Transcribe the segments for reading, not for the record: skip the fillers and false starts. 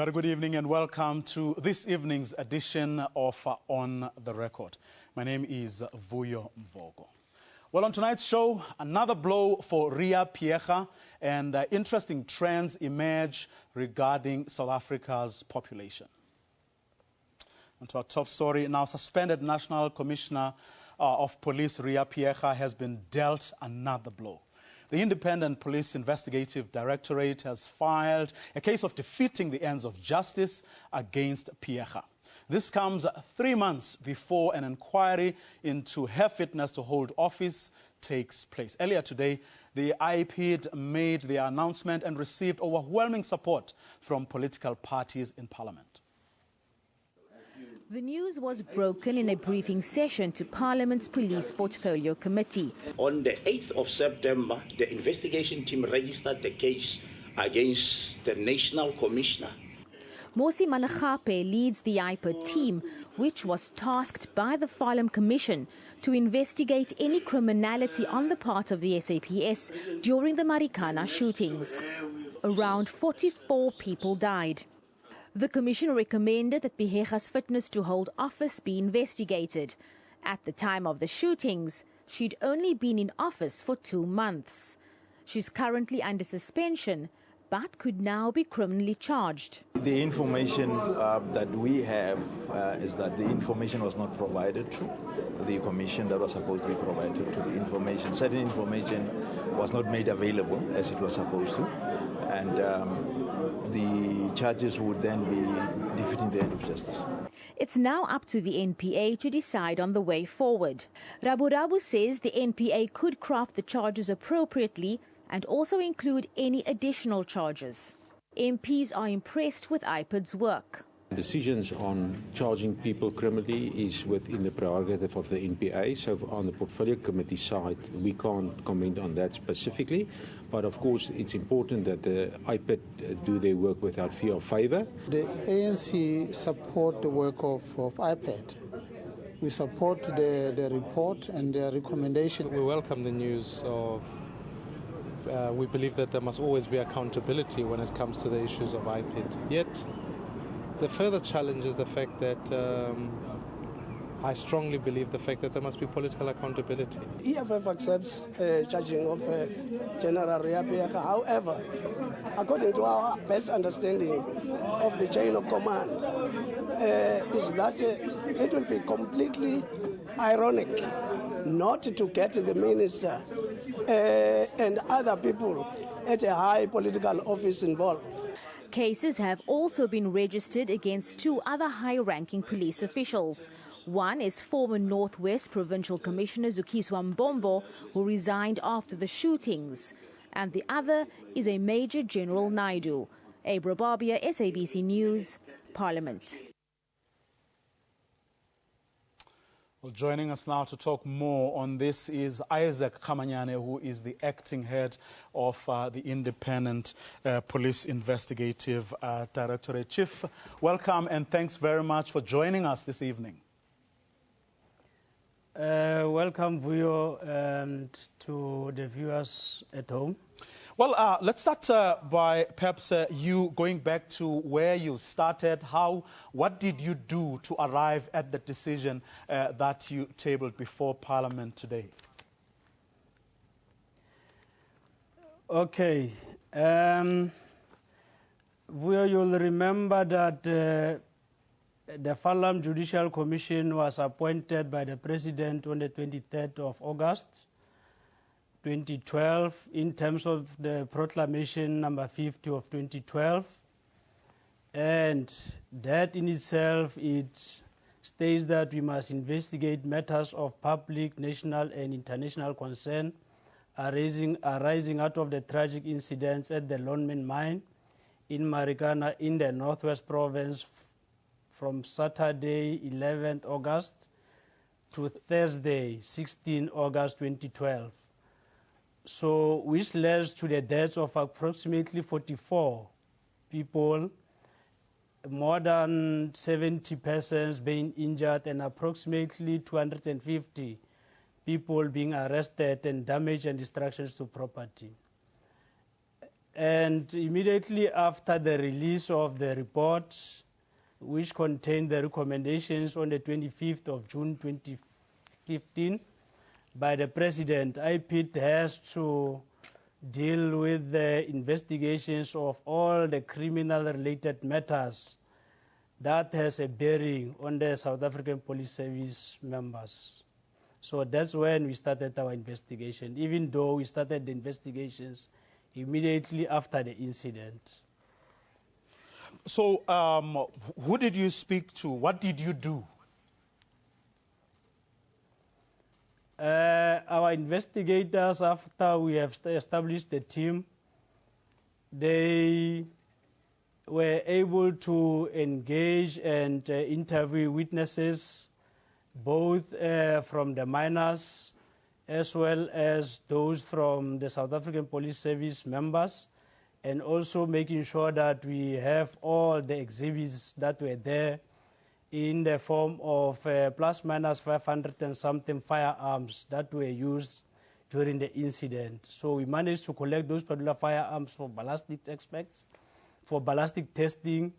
very good evening and welcome to this evening's edition of On the Record. My name is Vuyo Mvogo. Well, on tonight's show, another blow for Ria Piecha, and interesting trends emerge regarding South Africa's population. And to our top story now, suspended National Commissioner of Police Ria Piecha has been dealt another blow. The Independent Police Investigative Directorate has filed a case of defeating the ends of justice against Piecha. This comes 3 months before an inquiry into her fitness to hold office takes place. Earlier today, the IPID made the announcement and received overwhelming support from political parties in Parliament. The news was broken in a briefing session to Parliament's Police Portfolio Committee. On the 8th of September, the investigation team registered the case against the National Commissioner. Mosi Managape leads the IPID team, which was tasked by the Farlam Commission to investigate any criminality on the part of the SABC during the Marikana shootings. Around 44 people died. The Commission recommended that Piecha's fitness to hold office be investigated. At the time of the shootings, she'd only been in office for 2 months. She's currently under suspension, but could now be criminally charged. The information that we have is that the information was not provided to the Commission that was supposed to be provided to the information. Certain information was not made available as it was supposed to, and the charges would then be defeating the end of justice. It's now up to the NPA to decide on the way forward. Rabu says the NPA could craft the charges appropriately and also include any additional charges. MPs are impressed with IPID's work. Decisions on charging people criminally is within the prerogative of the NPA. So on the Portfolio Committee side, we can't comment on that specifically. But of course, it's important that the IPID do their work without fear of favour. The ANC support the work of IPID. We support the report and the recommendation. We welcome the news of we believe that there must always be accountability when it comes to the issues of IPID. Yet, the further challenge is the fact that I strongly believe the fact that there must be political accountability. EFF accepts charging of General Ria Piecha. However, according to our best understanding of the chain of command, is that it will be completely ironic not to get the minister and other people at a high political office involved. Cases have also been registered against 2 other high-ranking police officials. One is former Northwest Provincial Commissioner Zukiswa Mbombo, who resigned after the shootings. And the other is a Major General Naidu. Abra Barbia, SABC News, Parliament. Well, joining us now to talk more on this is Isaac Kamanyane, who is the acting head of the Independent Police Investigative Directorate. Chief, welcome and thanks very much for joining us this evening. Welcome, Vuyo, and to the viewers at home. Well, let's start by perhaps you going back to where you started. What did you do to arrive at the decision that you tabled before Parliament today? Okay. Vuyo, you'll remember that the Farlam Judicial Commission was appointed by the President on the 23rd of August 2012 in terms of the proclamation number 50 of 2012, and that in itself it states that we must investigate matters of public, national and international concern arising out of the tragic incidents at the Lonmin mine in Marikana in the Northwest Province from Saturday 11th August to Thursday 16 August 2012. So, which led to the deaths of approximately 44 people, more than 70 persons being injured, and approximately 250 people being arrested, and damage and destructions to property. And immediately after the release of the report, which contained the recommendations on the 25th of June 2015 by the President, IPID has to deal with the investigations of all the criminal-related matters that has a bearing on the South African Police Service members. So that's when we started our investigation, even though we started the investigations immediately after the incident. So who did you speak to? What did you do? Our investigators, after we have established the team, they were able to engage and interview witnesses, both from the miners as well as those from the South African Police Service members, and also making sure that we have all the exhibits that were there in the form of plus minus 500 and something firearms that were used during the incident. So we managed to collect those particular firearms for ballistic aspects, for ballistic testing,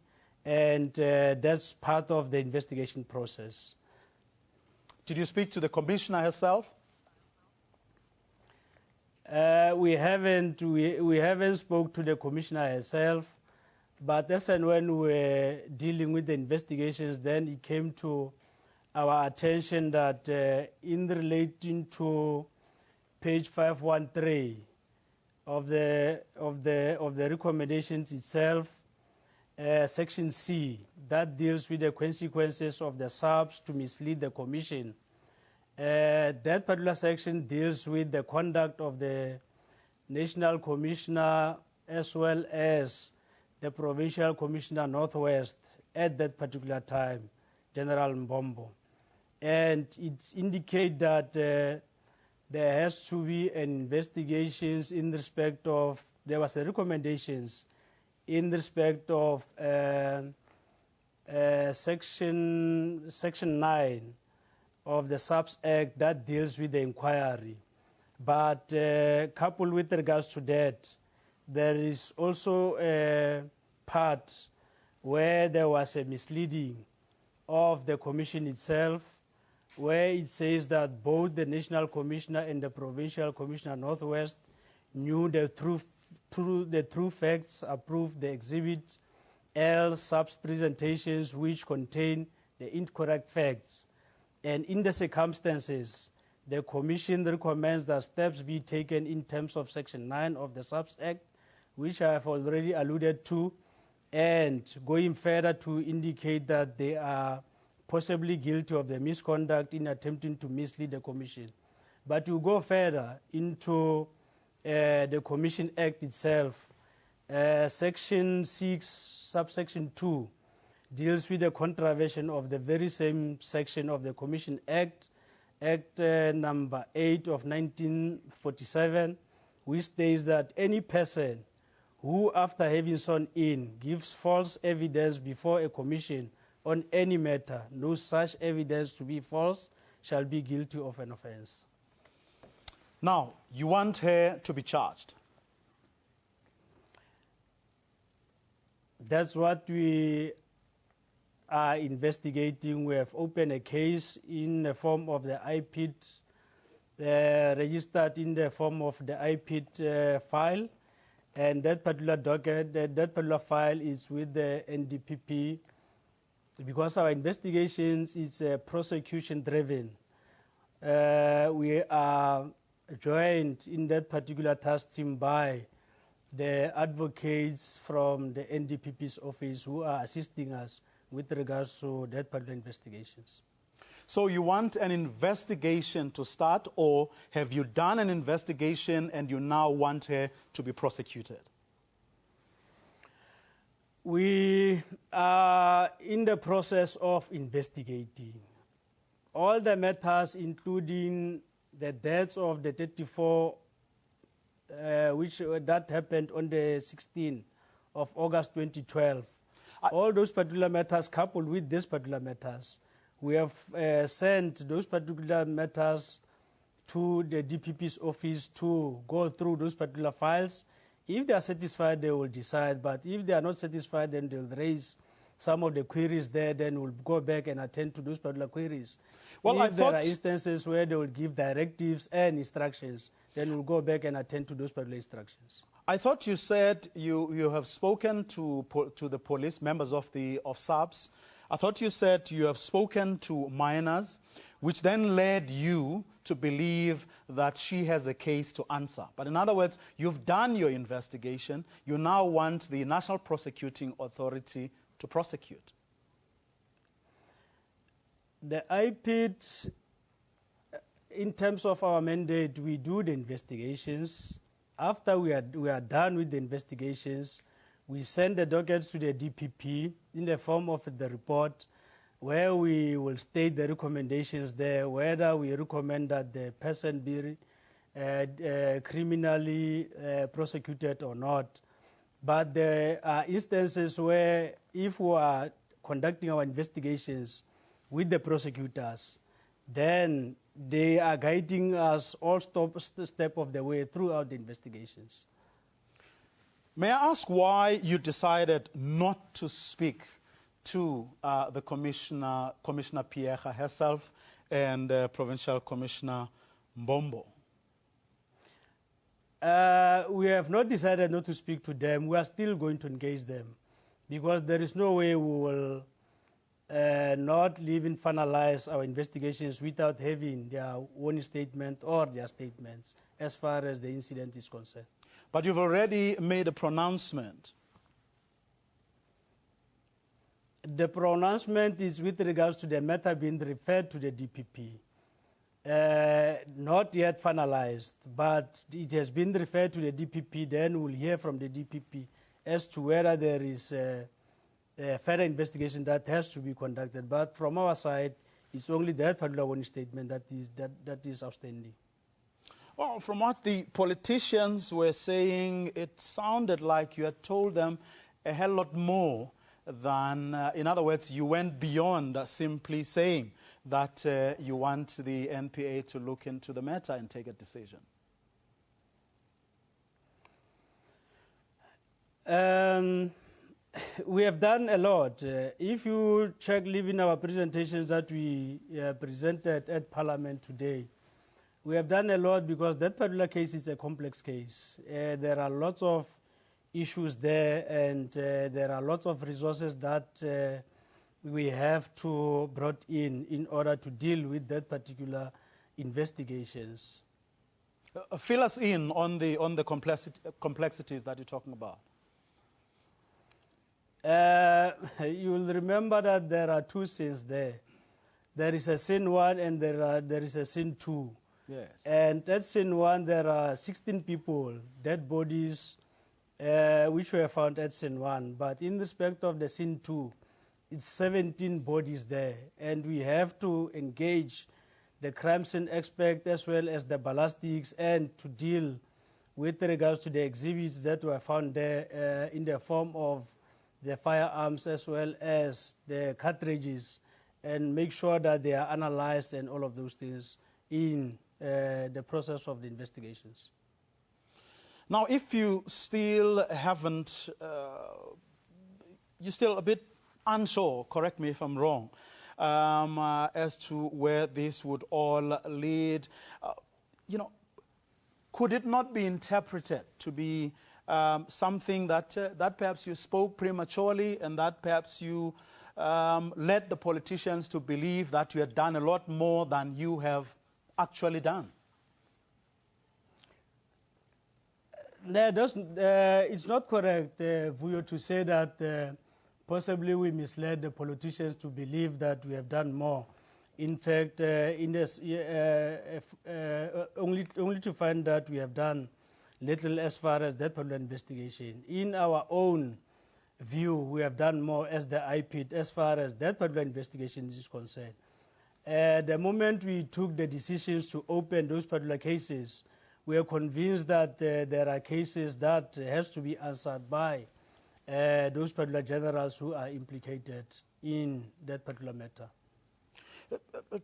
and that's part of the investigation process. Did you speak to the commissioner herself? We haven't spoke to the commissioner herself, but as and when we were dealing with the investigations, then it came to our attention that in relating to page 513 of the recommendations itself, section C, that deals with the consequences of the SABs to mislead the commission. That particular section deals with the conduct of the National Commissioner as well as the Provincial Commissioner Northwest at that particular time, General Mbombo. And it indicates that there has to be an investigations in respect of, there was a recommendations in respect of section 9 of the SABS Act that deals with the inquiry. But coupled with regards to that, there is also a part where there was a misleading of the commission itself, where it says that both the National Commissioner and the Provincial Commissioner Northwest knew the true facts, approved the exhibit L SABS presentations which contain the incorrect facts. And in the circumstances, the Commission recommends that steps be taken in terms of Section 9 of the SABS Act, which I have already alluded to, and going further to indicate that they are possibly guilty of the misconduct in attempting to mislead the Commission. But to go further into the Commission Act itself, Section 6, subsection 2, deals with the contravention of the very same section of the Commission Act, Act number 8 of 1947, which states that any person who, after having sworn in, gives false evidence before a commission on any matter, knows such evidence to be false, shall be guilty of an offense. Now, you want her to be charged? That's what we are investigating. We have opened a case in the form of the IPID, registered in the form of the IPID file, and that particular docket, that particular file is with the NDPP, because our investigations is prosecution-driven. We are joined in that particular task team by the advocates from the NDPP's office who are assisting us with regards to that particular investigations. So you want an investigation to start, or have you done an investigation and you now want her to be prosecuted? We are in the process of investigating all the matters, including the deaths of the 34, that happened on the 16th of August 2012. All those particular matters, coupled with these particular matters, we have sent those particular matters to the DPP's office to go through those particular files If they are satisfied, they will decide. But if they are not satisfied, then they'll raise some of the queries there. Then we'll go back and attend to those particular queries. Well, if there are instances where they will give directives and instructions, then we'll go back and attend to those particular instructions. I thought you said you have spoken to the police, members of SABC. I thought you said you have spoken to minors, which then led you to believe that she has a case to answer. But in other words, you've done your investigation. You now want the National Prosecuting Authority to prosecute. The IPID, in terms of our mandate, we do the investigations. After we are done with the investigations, we send the dockets to the DPP in the form of the report, where we will state the recommendations there, whether we recommend that the person be criminally prosecuted or not. But there are instances where if we are conducting our investigations with the prosecutors, then they are guiding us all step of the way throughout the investigations. May I ask why you decided not to speak to the Commissioner Piecha herself and Provincial Commissioner Mbombo? We have not decided not to speak to them. We are still going to engage them because there is no way we will not even finalize our investigations without having their own statement or their statements as far as the incident is concerned. But you've already made a pronouncement. The pronouncement is with regards to the matter being referred to the DPP. Not yet finalized, but it has been referred to the DPP. Then we'll hear from the DPP as to whether there is a further investigation that has to be conducted. But from our side, it's only that particular one statement that is outstanding. Well, from what the politicians were saying, it sounded like you had told them a hell lot more than, in other words, you went beyond simply saying that you want the NPA to look into the matter and take a decision. We have done a lot. If you check even our presentations that we presented at Parliament today, we have done a lot because that particular case is a complex case. There are lots of issues there, and there are lots of resources that we have to brought in order to deal with that particular investigations. Fill us in on the complexities that you're talking about. You will remember that there are two sins there. There is a sin 1 and there is a sin 2. Yes. And at sin 1, there are 16 people, dead bodies, which were found at sin 1. But in respect of the sin 2, it's 17 bodies there. And we have to engage the crime scene expert as well as the ballistics and to deal with regards to the exhibits that were found there in the form of the firearms as well as the cartridges, and make sure that they are analyzed and all of those things in the process of the investigations. Now, if you still haven't, you're still a bit unsure, correct me if I'm wrong, as to where this would all lead, could it not be interpreted to be something that perhaps you spoke prematurely and that perhaps you led the politicians to believe that you had done a lot more than you have actually done? No, it's not correct, Vuyo, to say that possibly we misled the politicians to believe that we have done more. In fact, only to find that we have done little as far as that particular investigation. In our own view, we have done more as the IPID as far as that particular investigation is concerned. The moment we took the decisions to open those particular cases, we are convinced that there are cases that has to be answered by those particular generals who are implicated in that particular matter.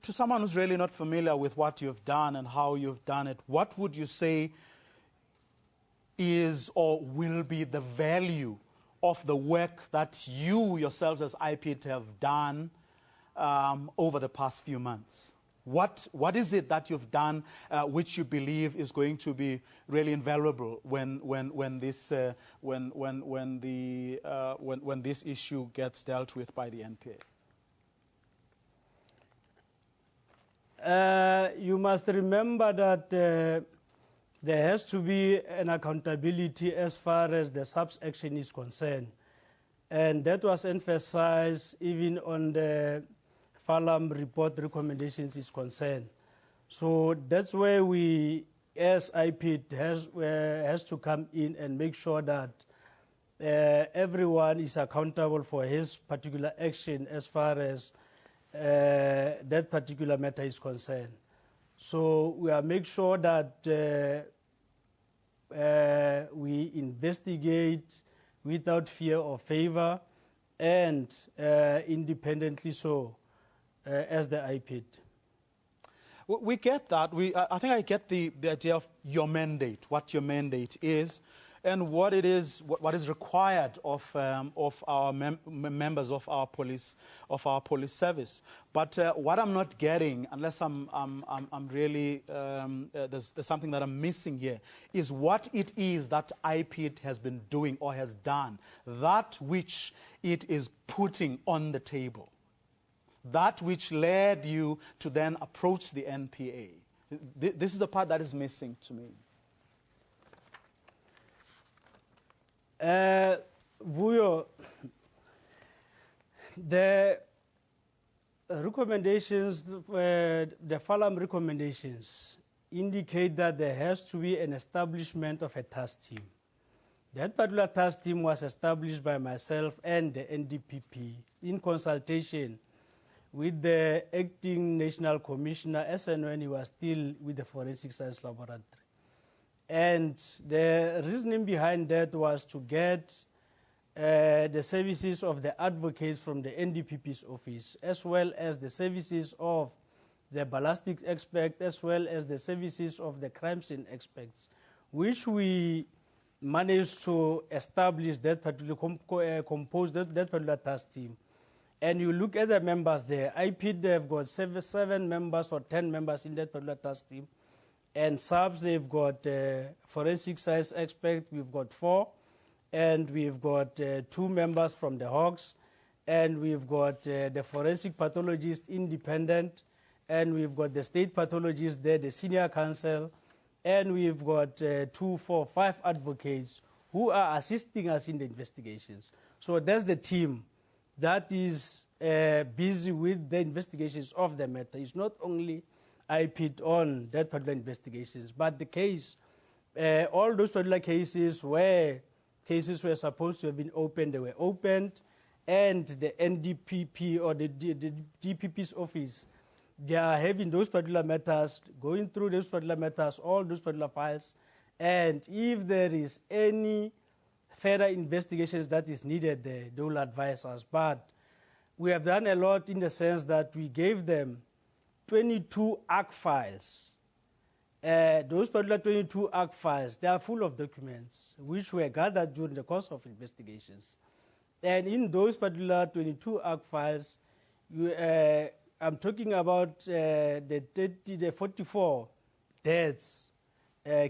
To someone who's really not familiar with what you've done and how you've done it, what would you say is or will be the value of the work that you yourselves as IPID have done over the past few months? What is it that you've done which you believe is going to be really invaluable when this issue gets dealt with by the NPA? You must remember that there has to be an accountability as far as the SABC action is concerned. And that was emphasized even on the Falam report recommendations is concerned. So that's where we, as IPID, has to come in and make sure that everyone is accountable for his particular action as far as that particular matter is concerned. So we are make sure that we investigate without fear or favor and independently so as the IPID. We get that. I think I get the idea of your mandate, what your mandate is, and what it is, what is required of our members of our police service. But what I'm not getting, unless I'm really there's something that I'm missing here, is what it is that IPID has been doing or has done, that which it is putting on the table, that which led you to then approach the NPA. This is the part that is missing to me. Vuyo, the recommendations, the Falam recommendations indicate that there has to be an establishment of a task team. That particular task team was established by myself and the NDPP in consultation with the acting national commissioner, as and when he was still with the Forensic Science Laboratory. And the reasoning behind that was to get the services of the advocates from the NDPP's office, as well as the services of the ballistic expert, as well as the services of the crime scene experts, which we managed to establish that particular, compose that particular task team. And you look at the members there, IPID, they've got seven members or 10 members in that particular task team. And SABS, they've got forensic science expert, we've got 4. And we've got 2 members from the Hawks. And we've got the forensic pathologist independent. And we've got the state pathologist there, the senior counsel. And we've got 2, 4, 5 advocates who are assisting us in the investigations. So that's the team that is busy with the investigations of the matter. It's not only IPID on that particular investigations, but the case, all those particular cases where cases were supposed to have been opened, they were opened, and the NDPP or the DPP's office, they are having those particular matters, going through those particular matters, all those particular files, and if there is any further investigations that is needed there, they will advise us. But we have done a lot in the sense that we gave them 22 ARC files. Those particular 22 ARC files, they are full of documents which were gathered during the course of investigations. And in those particular 22 ARC files, I'm talking about the 44 deaths,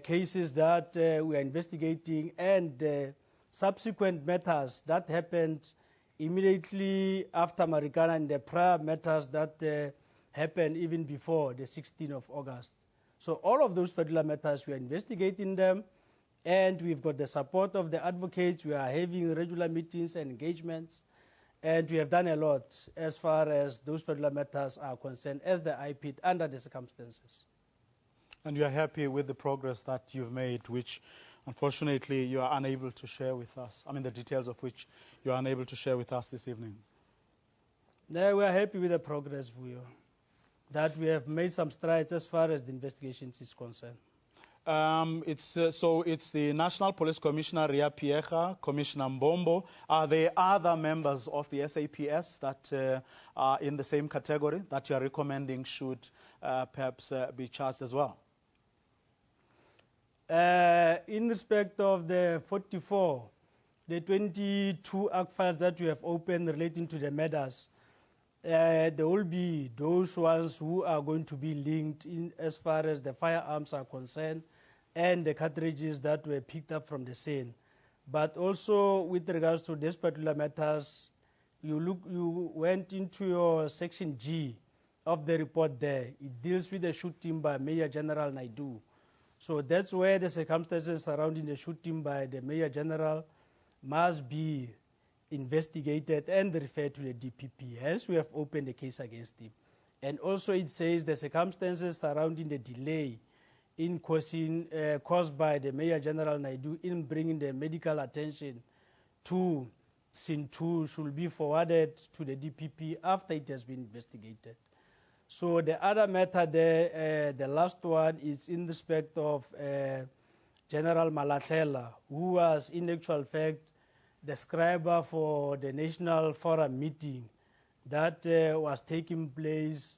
cases that we are investigating, and subsequent matters that happened immediately after Marikana and the prior matters that happened even before the 16th of August. So all of those particular matters, we are investigating them, and we've got the support of the advocates. We are having regular meetings and engagements, and we have done a lot as far as those particular matters are concerned as the IPID under the circumstances. And you are happy with the progress that you've made, which unfortunately you are unable to share with us, I mean the details of which you are unable to share with us this evening. No, we are happy with the progress, Vuyo, that we have made some strides as far as the investigations is concerned. So it's the National Police Commissioner, Ria Piecha, Commissioner Mbombo. Are there other members of the SAPS that are in the same category that you are recommending should perhaps be charged as well? In respect of the 44, the 22 act files that we have opened relating to the matters, there will be those ones who are going to be linked in as far as the firearms are concerned and the cartridges that were picked up from the scene. But also with regards to these particular matters, you went into your section G of the report there. It deals with the shooting by Major General Naidu. So that's where the circumstances surrounding the shooting by the Major General must be investigated and referred to the DPP. Hence, we have opened a case against him. And also it says the circumstances surrounding the delay in caused by the Major General Naidu in bringing the medical attention to Scene 2 should be forwarded to the DPP after it has been investigated. So the other matter there, the last one, is in respect of General Malatlela, who was in actual fact the scriber for the National Forum meeting that was taking place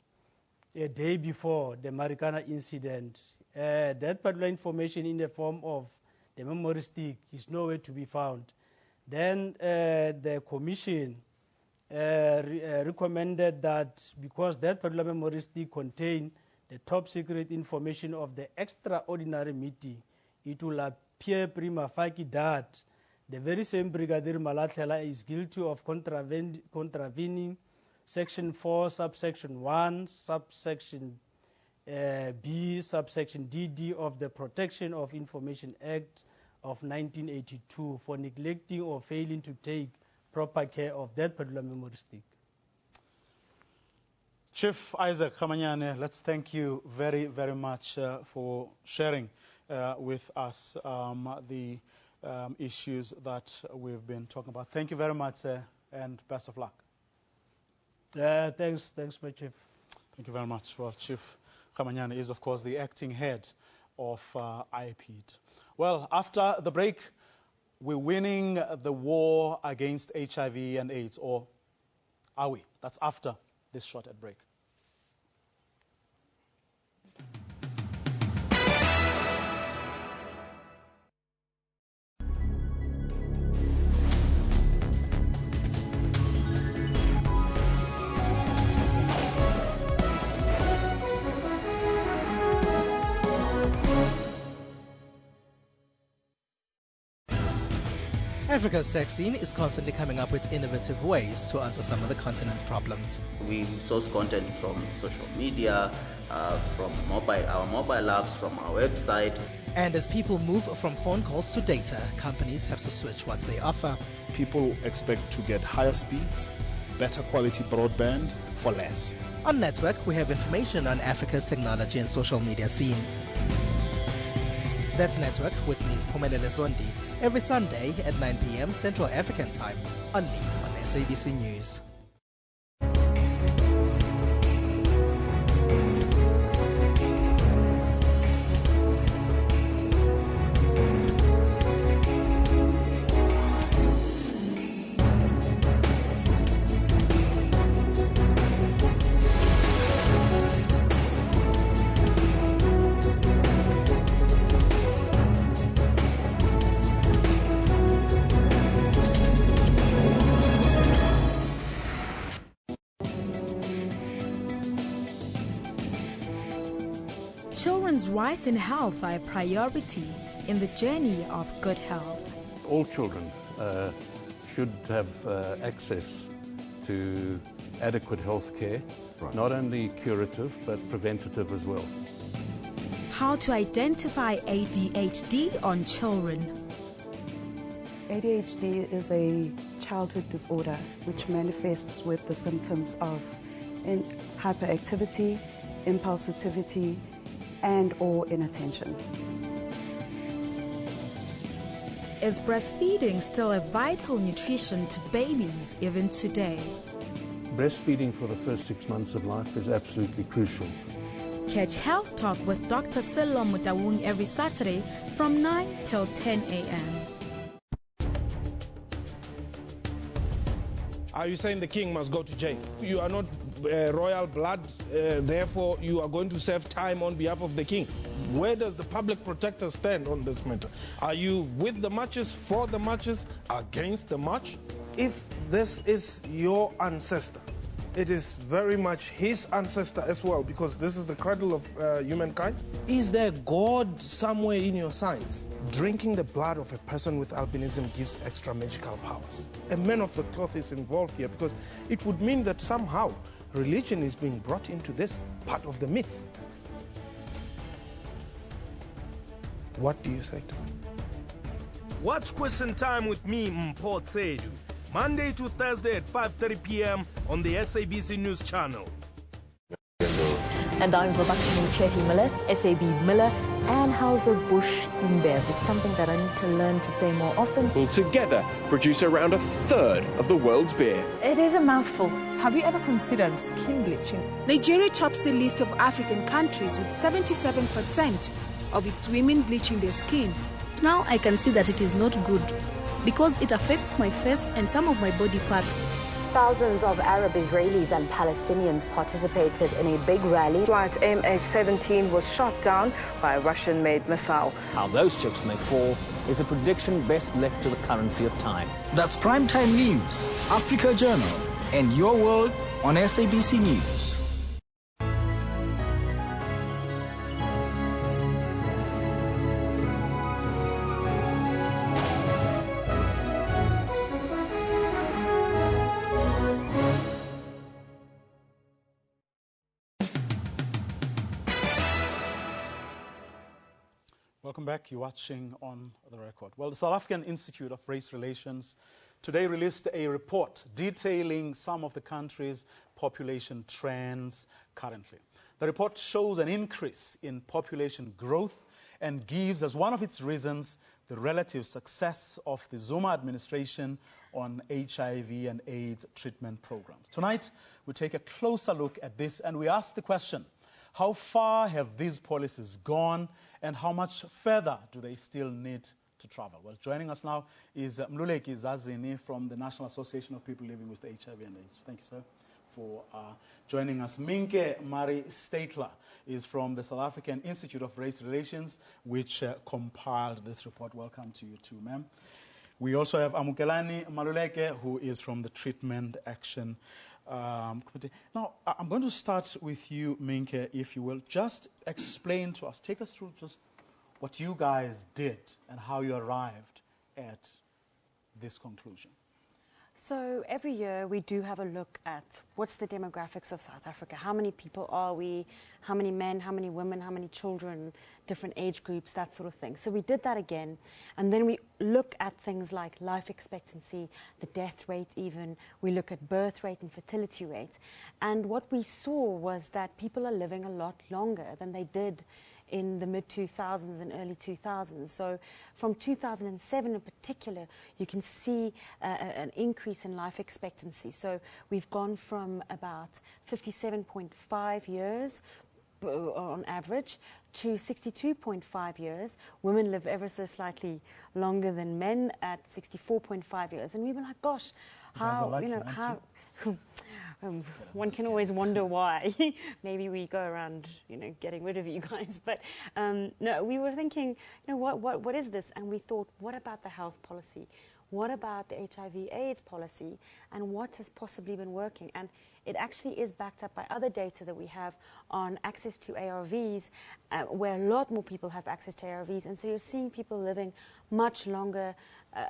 a day before the Marikana incident. That particular information in the form of the memory stick is nowhere to be found. Then the commission recommended that because that particular memory stick contained the top secret information of the extraordinary meeting, it will appear prima facie that the very same Brigadier Malatlela is guilty of contravening Section 4, subsection 1, subsection B, subsection DD of the Protection of Information Act of 1982 for neglecting or failing to take proper care of that particular memory stick. Chief Isaac Khamanyane, let's thank you very, very much for sharing with us the issues that we've been talking about. Thank you very much and best of luck. Thanks, my Chief. Thank you very much. Well, Chief Khamanyane is, of course, the acting head of IPID. Well, after the break, we're winning the war against HIV and AIDS, or are we? That's after this short ad break. Africa's tech scene is constantly coming up with innovative ways to answer some of the continent's problems. We source content from social media, from our mobile apps, from our website. And as people move from phone calls to data, companies have to switch what they offer. People expect to get higher speeds, better quality broadband for less. On Network, we have information on Africa's technology and social media scene. That's Network with me, Phumelele Zondi, every Sunday at 9 p.m. Central African Time, only on SABC News. Children's rights and health are a priority in the journey of good health. All children should have access to adequate health care, not only curative but preventative as well. How to identify ADHD on children. ADHD is a childhood disorder which manifests with the symptoms of hyperactivity, impulsivity, and or inattention. Is breastfeeding still a vital nutrition to babies even today? Breastfeeding for the first 6 months of life is absolutely crucial. Catch Health Talk with Dr. Sello Mutawung every Saturday from 9 till 10 a.m. Are you saying the king must go to jail? You are not royal blood, therefore you are going to serve time on behalf of the king. Where does the public protector stand on this matter? Are you with the marches, for the marches, against the march? If this is your ancestor, it is very much his ancestor as well, because this is the cradle of humankind. Is there God somewhere in your science? Drinking the blood of a person with albinism gives extra magical powers. A man of the cloth is involved here because it would mean that somehow religion is being brought into this part of the myth. What do you say to that? Watch Question Time with me, Mpho Tsedu, Monday to Thursday at 5:30 p.m. on the SABC News Channel. And I'm production Chetty Miller, SAB Miller, and Hauser-Busch InBev. It's something that I need to learn to say more often. Will together produce around a third of the world's beer. It is a mouthful. Have you ever considered skin bleaching? Nigeria tops the list of African countries with 77% of its women bleaching their skin. Now I can see that it is not good because it affects my face and some of my body parts. Thousands of Arab Israelis and Palestinians participated in a big rally. Flight MH17 was shot down by a Russian-made missile. How those chips may fall is a prediction best left to the currency of time. That's Primetime News, Africa Journal, and Your World on SABC News. Welcome back. You're watching On the Record. Well, the South African Institute of Race Relations today released a report detailing some of the country's population trends currently. The report shows an increase in population growth and gives as one of its reasons the relative success of the Zuma administration on HIV and AIDS treatment programs. Tonight, we take a closer look at this and we ask the question, how far have these policies gone and how much further do they still need to travel? Well, joining us now is Mluleki Zazini from the National Association of People Living with HIV and AIDS. Thank you, sir, for joining us. Minke Mari Statler is from the South African Institute of Race Relations, which compiled this report. Welcome to you too, ma'am. We also have Amukelani Maluleke, who is from the Treatment Action Committee. Now, I'm going to start with you, Minke, if you will. Just explain to us, take us through just what you guys did and how you arrived at this conclusion. So every year we do have a look at what's the demographics of South Africa. How many people are we? How many men? How many women? How many children? Different age groups, that sort of thing. So we did that again. And then we look at things like life expectancy, the death rate even. We look at birth rate and fertility rate. And what we saw was that people are living a lot longer than they did in the mid-2000s and early 2000s. So from 2007 in particular, you can see an increase in life expectancy. So we've gone from about 57.5 years on average to 62.5 years. Women live ever so slightly longer than men at 64.5 years. And we were like, gosh, how, you know, how... one can always wonder why. Maybe we go around, you know, getting rid of you guys. But no, we were thinking, you know, what is this? And we thought, what about the health policy? What about the HIV/AIDS policy? And what has possibly been working? And it actually is backed up by other data that we have on access to ARVs, where a lot more people have access to ARVs. And so you're seeing people living much longer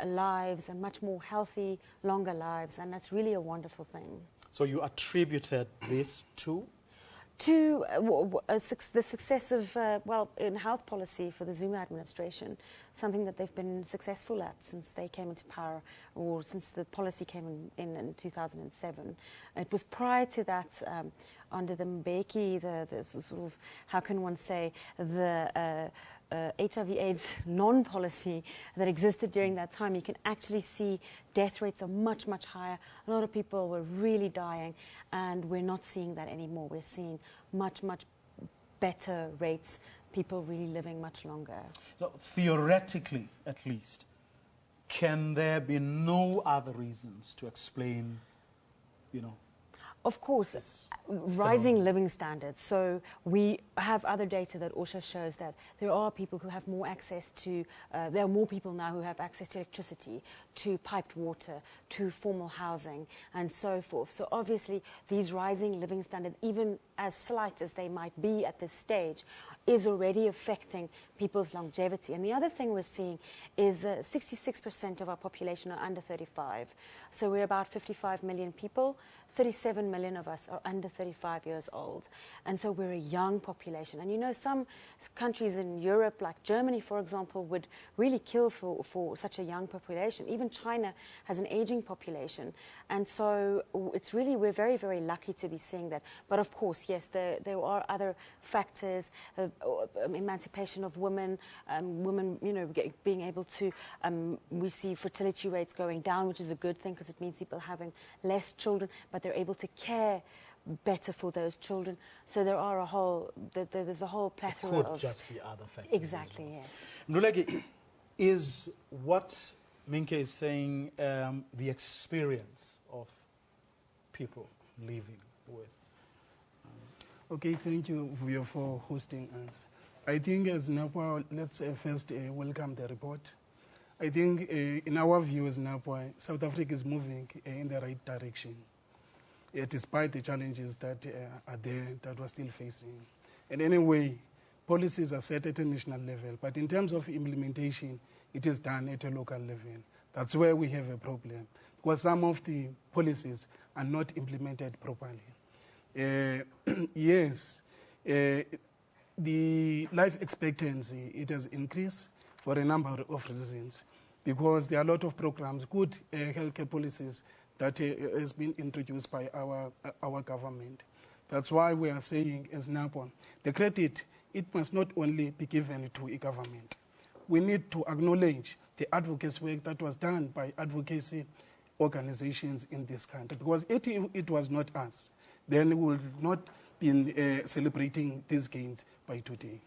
lives and much more healthy, longer lives. And that's really a wonderful thing. So you attributed this to? To the success of, well, in health policy for the Zuma administration, something that they've been successful at since they came into power, or since the policy came in 2007. It was prior to that, under the Mbeki, the sort of, how can one say, the HIV/AIDS non-policy that existed during that time. You can actually see death rates are much, much higher. A lot of people were really dying, and we're not seeing that anymore. We're seeing much, much better rates, people really living much longer. So theoretically, at least, can there be no other reasons to explain you know. Of course, rising living standards. So we have other data that also shows that there are people who have more access to, there are more people now who have access to electricity, to piped water, to formal housing, and so forth. So obviously, these rising living standards, even as slight as they might be at this stage, is already affecting people's longevity. And the other thing we're seeing is 66% of our population are under 35. So we're about 55 million people. 37 million of us are under 35 years old. And so we're a young population. And you know, some countries in Europe, like Germany, for example, would really kill for such a young population. Even China has an aging population. And so it's really, we're very, very lucky to be seeing that. But of course, yes, there are other factors, emancipation of women, women, you know, being able to, we see fertility rates going down, which is a good thing because it means people having less children, but they're able to care better for those children. So there are there's a whole plethora it could of... just be other factors. Exactly, well. yes. Mluleki, is what Minke is saying the experience of people living with? Okay, thank you, Vuyo, for hosting us. I think as NAPWA, let's first welcome the report. I think in our view as NAPWA, South Africa is moving in the right direction, despite the challenges that are there that we're still facing. And anyway, policies are set at a national level, but in terms of implementation, it is done at a local level. That's where we have a problem, because some of the policies are not implemented properly. Yes, the life expectancy, it has increased for a number of reasons, because there are a lot of programs, good healthcare policies that has been introduced by our government. That's why we are saying as NAPWA, the credit, it must not only be given to a government. We need to acknowledge the advocacy work that was done by advocacy organizations in this country, because if it was not us, then we would not be celebrating these gains by today.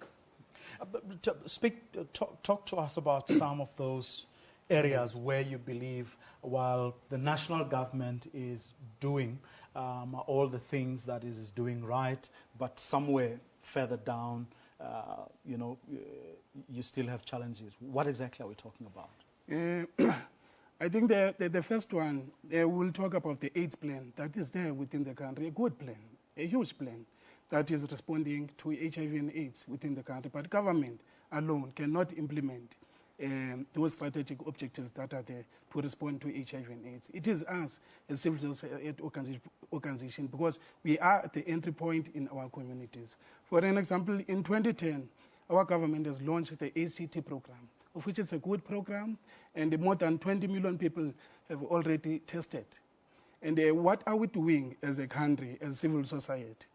Talk to us about some of those areas where you believe, while the national government is doing all the things that it is doing right, but somewhere further down, you know, you still have challenges. What exactly are we talking about? I think the first one, we'll talk about the AIDS plan that is there within the country, a good plan, a huge plan that is responding to HIV and AIDS within the country. But government alone cannot implement those strategic objectives that are there to respond to HIV and AIDS. It is us as civil society organization, because we are at the entry point in our communities. For an example, in 2010, our government has launched the ACT program, of which is a good program, and more than 20 million people have already tested. And what are we doing as a country, as civil society?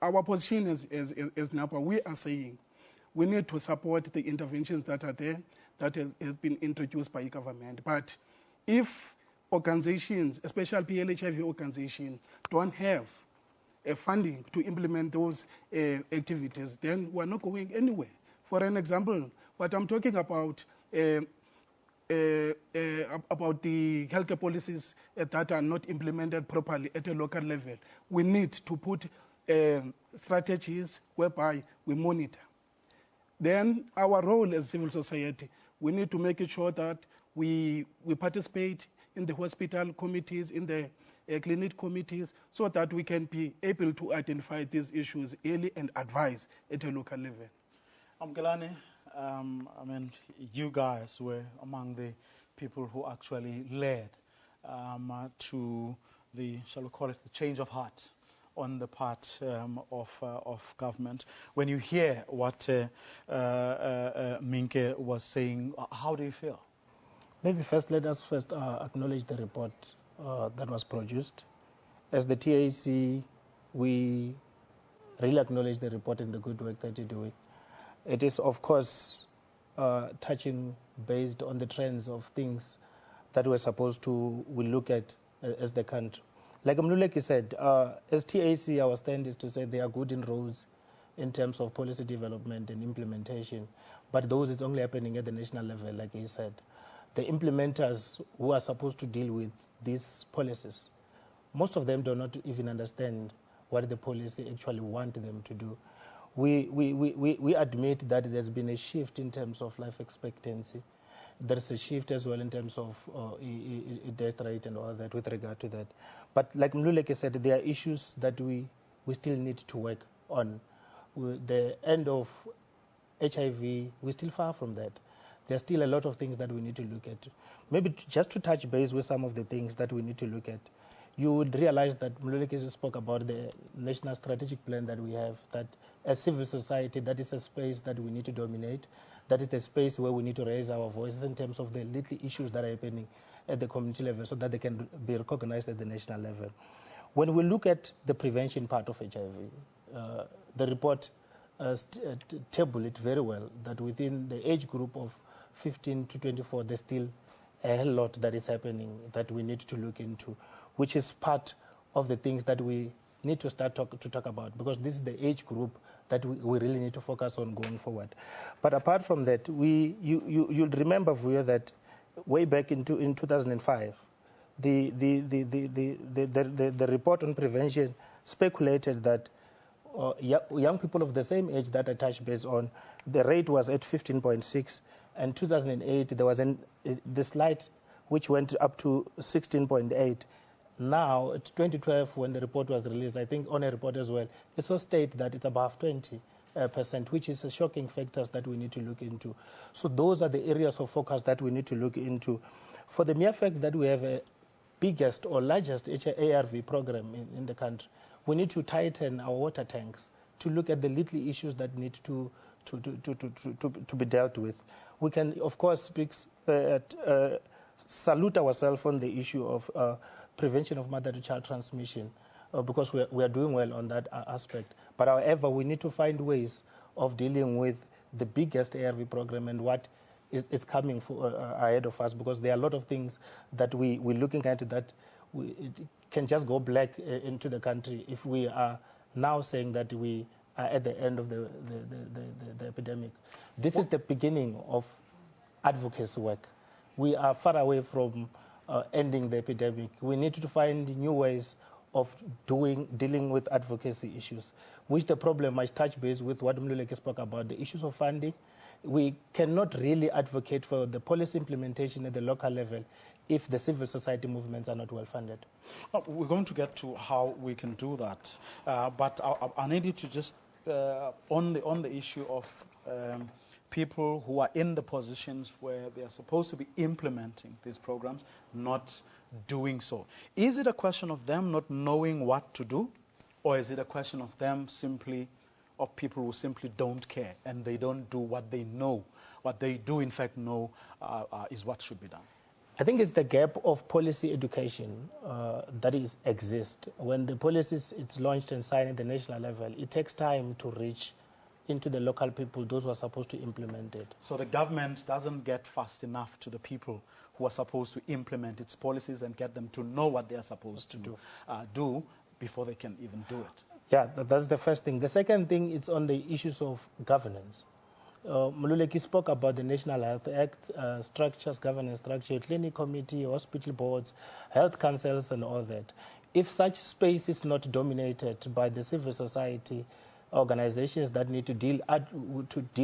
Our position as NAPWA, we are saying we need to support the interventions that are there, that have been introduced by government. But if organizations, especially PLHIV organizations, don't have funding to implement those activities, then we're not going anywhere. For an example, what I'm talking about the healthcare policies that are not implemented properly at a local level, we need to put strategies whereby we monitor. Then our role as civil society, we need to make sure that we participate in the hospital committees, in the clinic committees, so that we can be able to identify these issues early and advise at a local level. Mgelane, I mean, you guys were among the people who actually led to the, shall we call it, the change of heart on the part of government. When you hear what Minke was saying, how do you feel? Maybe first, let us first acknowledge the report that was produced. As the TAC, we really acknowledge the report and the good work that you're doing. It is, of course, touching based on the trends of things that we're supposed to look at as the country. Like Mluleki said, as TAC, our stand is to say they are good inroads in terms of policy development and implementation, but those is only happening at the national level, like he said. The implementers who are supposed to deal with these policies most of them do not even understand what the policy actually want them to do. We admit that there's been a shift in terms of life expectancy. There's a shift as well in terms of death rate and all that with regard to that. But like Mluleke said, there are issues that we still need to work on. The end of HIV, we're still far from that. There's still a lot of things that we need to look at. Maybe just to touch base with some of the things that we need to look at, you would realize that Mluleke spoke about the national strategic plan that we have, that as civil society, that is a space that we need to dominate. That is the space where we need to raise our voices in terms of the little issues that are happening at the community level so that they can be recognized at the national level. When we look at the prevention part of HIV, the report table it very well, that within the age group of 15 to 24, there's still a lot that is happening that we need to look into, which is part of the things that we need to start to talk about, because this is the age group that we really need to focus on going forward. But apart from that, you'll remember, Vuyo, that way back in 2005, the report on prevention speculated that young people of the same age that I touched base on, the rate was at 15.6, and 2008 there was the slide which went up to 16.8. Now, at 2012, when the report was released, I think on a report as well, it so state that it's above 20%, which is a shocking factors that we need to look into. So those are the areas of focus that we need to look into. For the mere fact that we have a biggest or largest ARV program in the country, we need to tighten our water tanks to look at the little issues that need to be dealt with. We can, of course, salute ourselves on the issue of prevention of mother-to-child transmission, because we are doing well on that aspect. But however, we need to find ways of dealing with the biggest ARV program and what is coming ahead of us, because there are a lot of things that we're looking at that it can just go black into the country if we are now saying that we are at the end of the epidemic. This is the beginning of advocacy work. We are far away from ending the epidemic. We need to find new ways of dealing with advocacy issues, which the problem might touch base with what Mluleke spoke about, the issues of funding. We cannot really advocate for the policy implementation at the local level if the civil society movements are not well funded. We're going to get to how we can do that, but I need you to just, on the issue of people who are in the positions where they are supposed to be implementing these programs, not doing so. Is it a question of them not knowing what to do, or is it a question of them simply, of people who simply don't care and they don't do what they know, what they do in fact know is what should be done? I think it's the gap of policy education that exists. When the policy is launched and signed at the national level, it takes time to reach into the local people, those who are supposed to implement it. So the government doesn't get fast enough to the people who are supposed to implement its policies and get them to know what they are supposed to do before they can even do it. Yeah, that's the first thing. The second thing is on the issues of governance. Mluleke spoke about the National Health Act, structures, governance structure, clinic committee, hospital boards, health councils and all that. If such space is not dominated by the civil society organizations that need to deal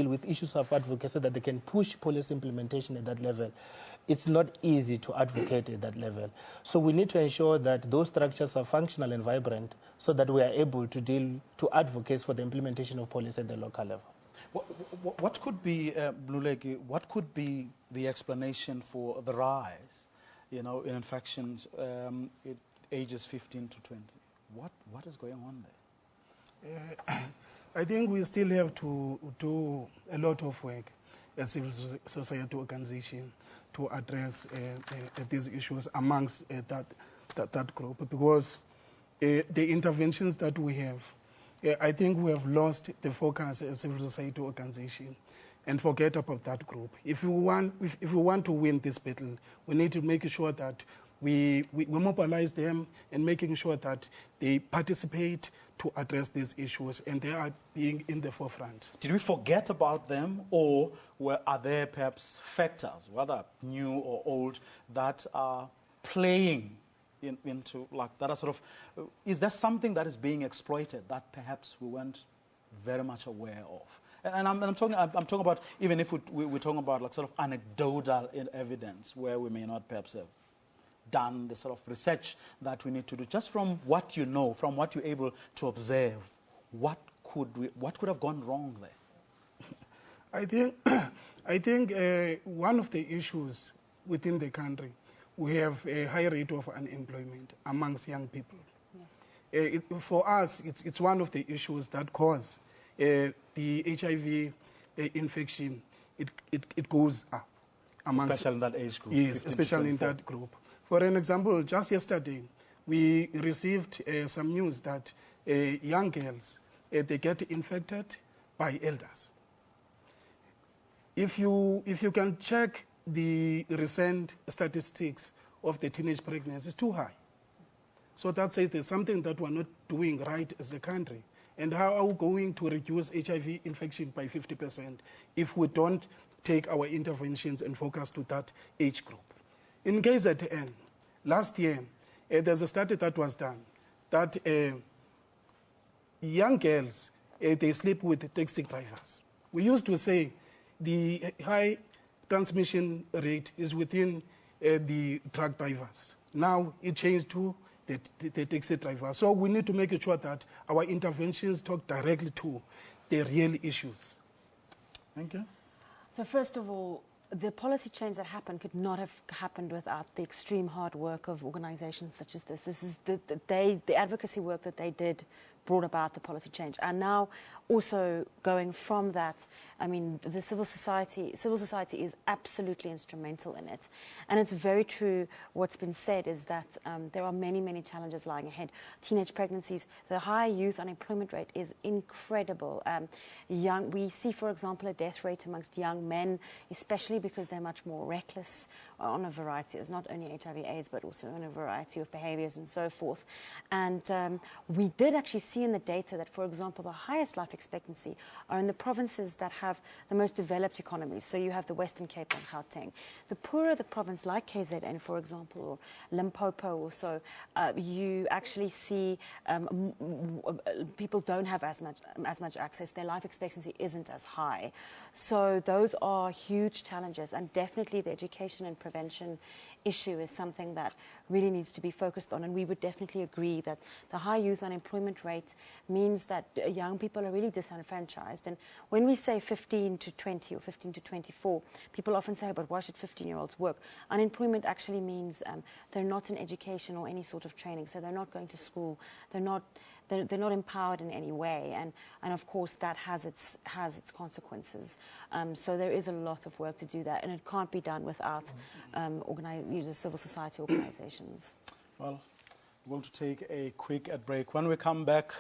with issues of advocacy so that they can push policy implementation at that level, it's not easy to advocate at that level. So we need to ensure that those structures are functional and vibrant so that we are able to advocate for the implementation of policy at the local level. What could be, Mluleke, what could be the explanation for the rise, in infections at ages 15 to 20? What is going on there? I think we still have to do a lot of work as civil society organization to address these issues amongst that group, because the interventions that we have, I think we have lost the focus as civil society organization and forget about that group. If we want to win this battle, we need to make sure that we mobilize them and making sure that they participate to address these issues and they are being in the forefront. Did we forget about them, or are there perhaps factors, whether new or old, that are playing into like that are sort of, is there something that is being exploited that perhaps we weren't very much aware of? And I'm talking about, even if we're talking about like sort of anecdotal evidence where we may not perhaps have done the sort of research that we need to do, just from what you know, from what you're able to observe, what could have gone wrong there? I think one of the issues within the country, we have a high rate of unemployment amongst young people. Yes. For us, it's one of the issues that cause the HIV infection. It goes up amongst, especially in that age group. Yes, especially in that group. For an example, just yesterday, we received some news that young girls, they get infected by elders. If you can check the recent statistics of the teenage pregnancy, it's too high. So that says there's something that we're not doing right as a country. And how are we going to reduce HIV infection by 50% if we don't take our interventions and focus to that age group? In KZN, last year, there's a study that was done that young girls, they sleep with taxi drivers. We used to say the high transmission rate is within the truck drivers. Now it changed to the taxi drivers. So we need to make sure that our interventions talk directly to the real issues. Thank you. So first of all, the policy change that happened could not have happened without the extreme hard work of organizations such as this. This is the advocacy work that they did brought about the policy change. And now also going from that, I mean, the civil society is absolutely instrumental in it. And it's very true what's been said is that there are many, many challenges lying ahead. Teenage pregnancies, the high youth unemployment rate is incredible. We see, for example, a death rate amongst young men, especially because they're much more reckless on a variety of, not only HIV/AIDS, but also on a variety of behaviors and so forth. And we did actually see in the data that, for example, the highest life expectancy are in the provinces that have the most developed economies. So you have the Western Cape and Gauteng. The poorer the province, like KZN, for example, or Limpopo or so, you actually see people don't have as much access. Their life expectancy isn't as high. So those are huge challenges, and definitely the education and prevention issue is something that really needs to be focused on. And we would definitely agree that the high youth unemployment rate means that young people are really disenfranchised. And when we say 15 to 20 or 15 to 24, people often say, but why should 15-year-olds work? Unemployment actually means they're not in education or any sort of training, so they're not going to school, they're not empowered in any way, and of course that has its consequences. So there is a lot of work to do that, and it can't be done without civil society organizations. Well, we're going to take a quick break. When we come back,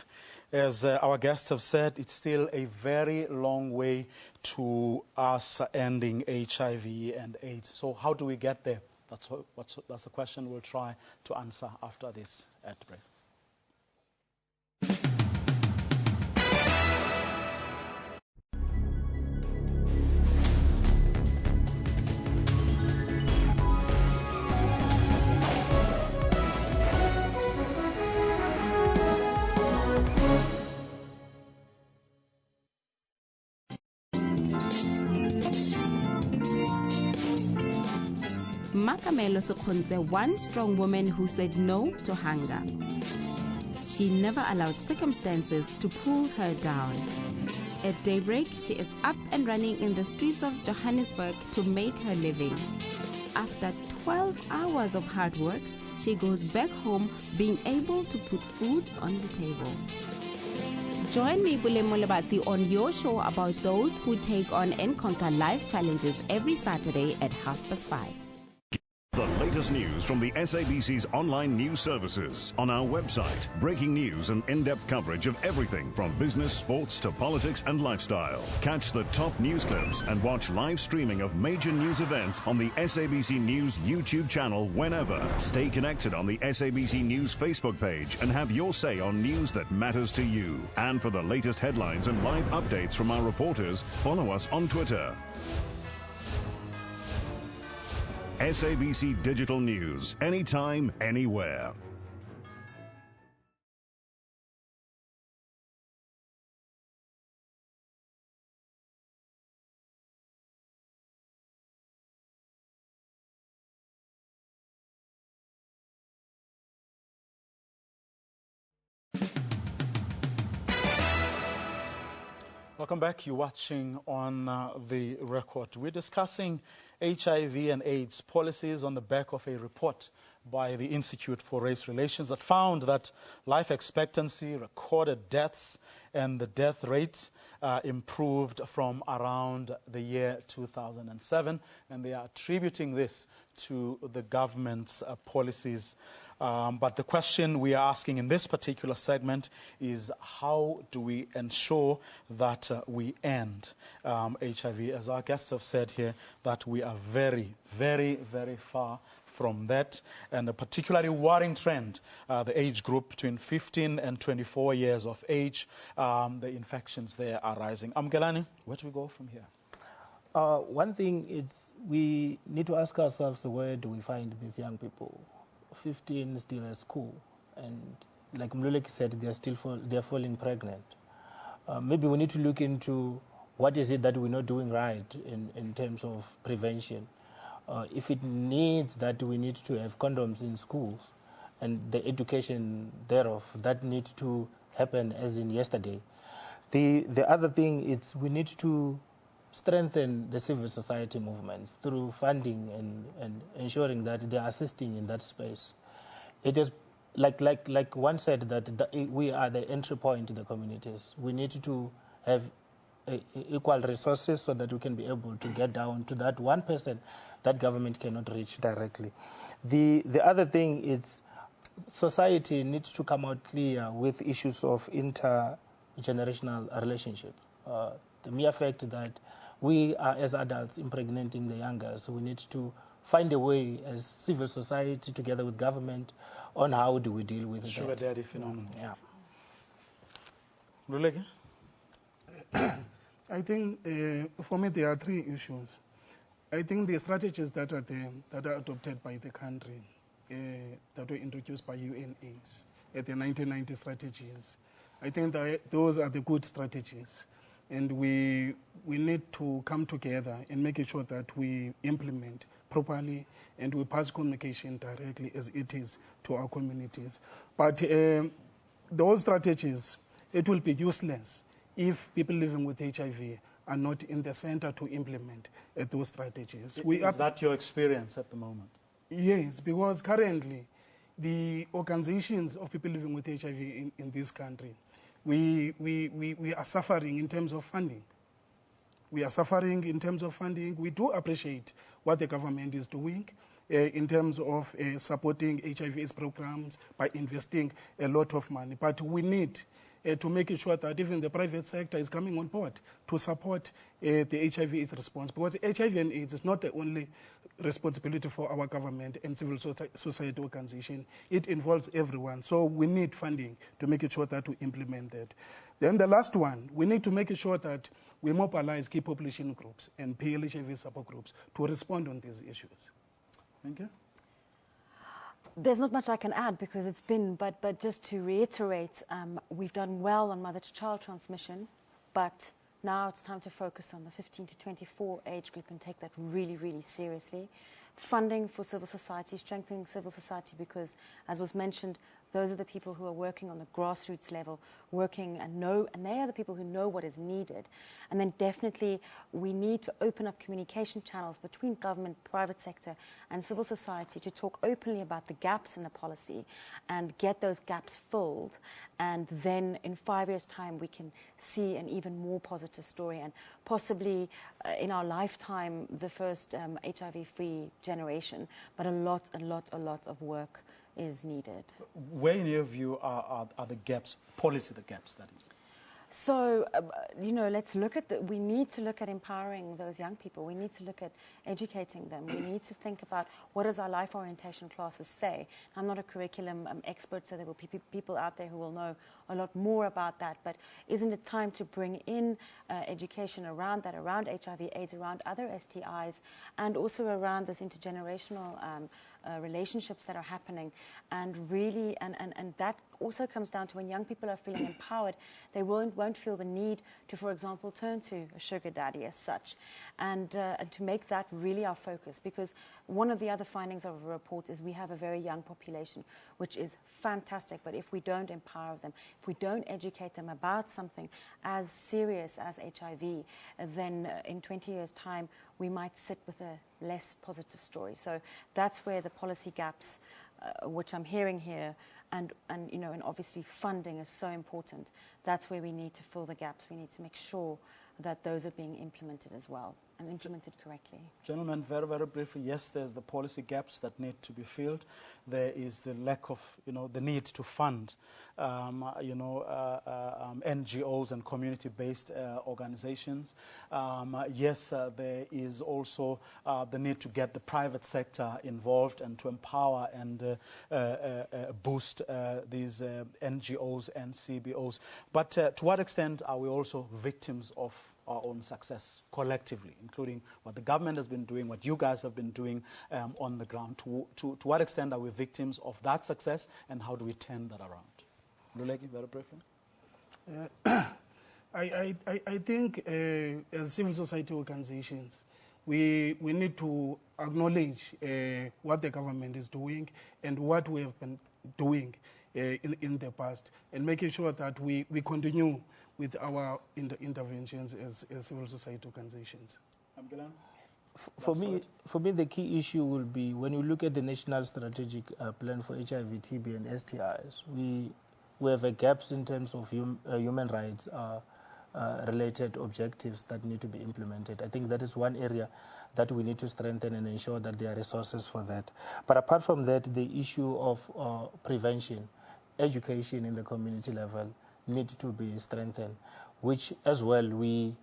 as our guests have said, it's still a very long way to us ending HIV and AIDS. So how do we get there? That's the question we'll try to answer after this ad break. Makamelo Sekgonze, one strong woman who said no to hunger. She never allowed circumstances to pull her down. At daybreak, she is up and running in the streets of Johannesburg to make her living. After 12 hours of hard work, she goes back home being able to put food on the table. Join me, Bulemo Lebatsi, on your show about those who take on and conquer life challenges every Saturday at 5:30. The latest news from the SABC's online news services on our website. Breaking news and in-depth coverage of everything from business, sports to politics and lifestyle. Catch the top news clips and watch live streaming of major news events on the SABC News YouTube channel whenever. Stay connected on the SABC News Facebook page and have your say on news that matters to you. And for the latest headlines and live updates from our reporters, follow us on Twitter. SABC Digital News, anytime, anywhere. Welcome back. You're watching on the record. We're discussing HIV and AIDS policies on the back of a report by the Institute for Race Relations that found that life expectancy, recorded deaths, and the death rate improved from around the year 2007, and they are attributing this to the government's policies. But the question we are asking in this particular segment is, how do we ensure that we end HIV? As our guests have said here, that we are very, very, very far from that, and a particularly worrying trend, the age group between 15 and 24 years of age, the infections there are rising. Amgelani, where do we go from here? One thing is we need to ask ourselves, where do we find these young people? 15 still at school, and like Mluleki said, they're falling pregnant. Maybe we need to look into what is it that we're not doing right in terms of prevention. If it needs that we need to have condoms in schools and the education thereof, that needs to happen as in yesterday. The other thing is we need to strengthen the civil society movements through funding and ensuring that they are assisting in that space. It is like one said, that we are the entry point to the communities. We need to have equal resources so that we can be able to get down to that 1% that government cannot reach directly. The other thing is society needs to come out clear with issues of intergenerational relationship. The mere fact that we are, as adults, impregnating the younger, so we need to find a way as civil society together with government on how do we deal with Sugar daddy phenomenon. Yeah. Ruleke? I think for me there are three issues. I think the strategies that are there, that are adopted by the country, that were introduced by UNAIDS at the 1990 strategies, I think that those are the good strategies. And we need to come together and make sure that we implement properly and we pass communication directly as it is to our communities. But those strategies, it will be useless if people living with HIV are not in the center to implement those strategies. Is that your experience at the moment? Yes, because currently the organizations of people living with HIV in this country, we are suffering in terms of funding. We are suffering in terms of funding. We do appreciate what the government is doing in terms of supporting HIV/AIDS programs by investing a lot of money. But we need to make sure that even the private sector is coming on board to support the HIV/AIDS response, because HIV and AIDS is not the only responsibility for our government and civil society organization. It involves everyone. So we need funding to make sure that we implement that. Then the last one, we need to make sure that we mobilize key population groups and PL/HIV support groups to respond on these issues. Thank you. There's not much I can add because it's been, but just to reiterate, we've done well on mother-to-child transmission, but now it's time to focus on the 15 to 24 age group and take that really, really seriously. Funding for civil society, strengthening civil society, because, as was mentioned, those are the people who are working on the grassroots level, working and they are the people who know what is needed. And then definitely we need to open up communication channels between government, private sector, and civil society to talk openly about the gaps in the policy and get those gaps filled. And then in 5 years' time, we can see an even more positive story, and possibly in our lifetime, the first HIV-free generation. But a lot of work is needed. Where, in your view, are the gaps, the gaps, that is? So, let's look at we need to look at empowering those young people. We need to look at educating them. We need to think about what does our life orientation classes say. I'm not a curriculum expert, so there will be people out there who will know a lot more about that. But isn't it time to bring in education around that, around HIV/AIDS, around other STIs, and also around this intergenerational relationships that are happening, and really, and that also comes down to when young people are feeling empowered, they won't feel the need to, for example, turn to a sugar daddy as such, and to make that really our focus. Because one of the other findings of the report is we have a very young population, which is fantastic, but if we don't empower them, if we don't educate them about something as serious as HIV, then in 20 years' time, we might sit with a less positive story. So that's where the policy gaps, which I'm hearing here, and obviously funding is so important. That's where we need to fill the gaps. We need to make sure that those are being implemented as well, and implemented correctly. Gentlemen, very, very briefly, yes, there's the policy gaps that need to be filled. There is the lack of, the need to fund, NGOs and community-based organizations. Yes, there is also the need to get the private sector involved and to empower and boost these NGOs and CBOs. But to what extent are we also victims of our own success collectively, including what the government has been doing, what you guys have been doing on the ground? To what extent are we victims of that success, and how do we turn that around? Luleki, very briefly. I think as civil society organizations, we need to acknowledge what the government is doing and what we have been doing in the past, and making sure that we continue with our interventions as civil society organizations. For me, the key issue will be when you look at the National Strategic Plan for HIV, TB, and STIs, we have a gaps in terms of human rights related objectives that need to be implemented. I think that is one area that we need to strengthen and ensure that there are resources for that. But apart from that, the issue of prevention, education in the community level need to be strengthened, which as well we,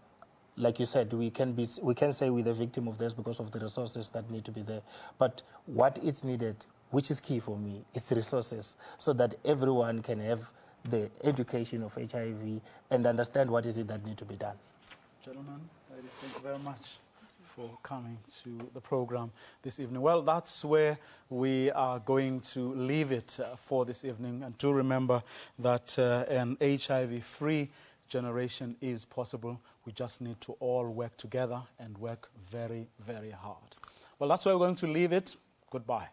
like you said, we can say we're the victim of this because of the resources that need to be there. But what is needed, which is key for me, it's resources, so that everyone can have the education of HIV and understand what is it that need to be done. Gentlemen, thank you very much for coming to the program this evening. Well, that's where we are going to leave it for this evening. And do remember that an HIV-free generation is possible. We just need to all work together and work very, very hard. Well, that's where we're going to leave it. Goodbye.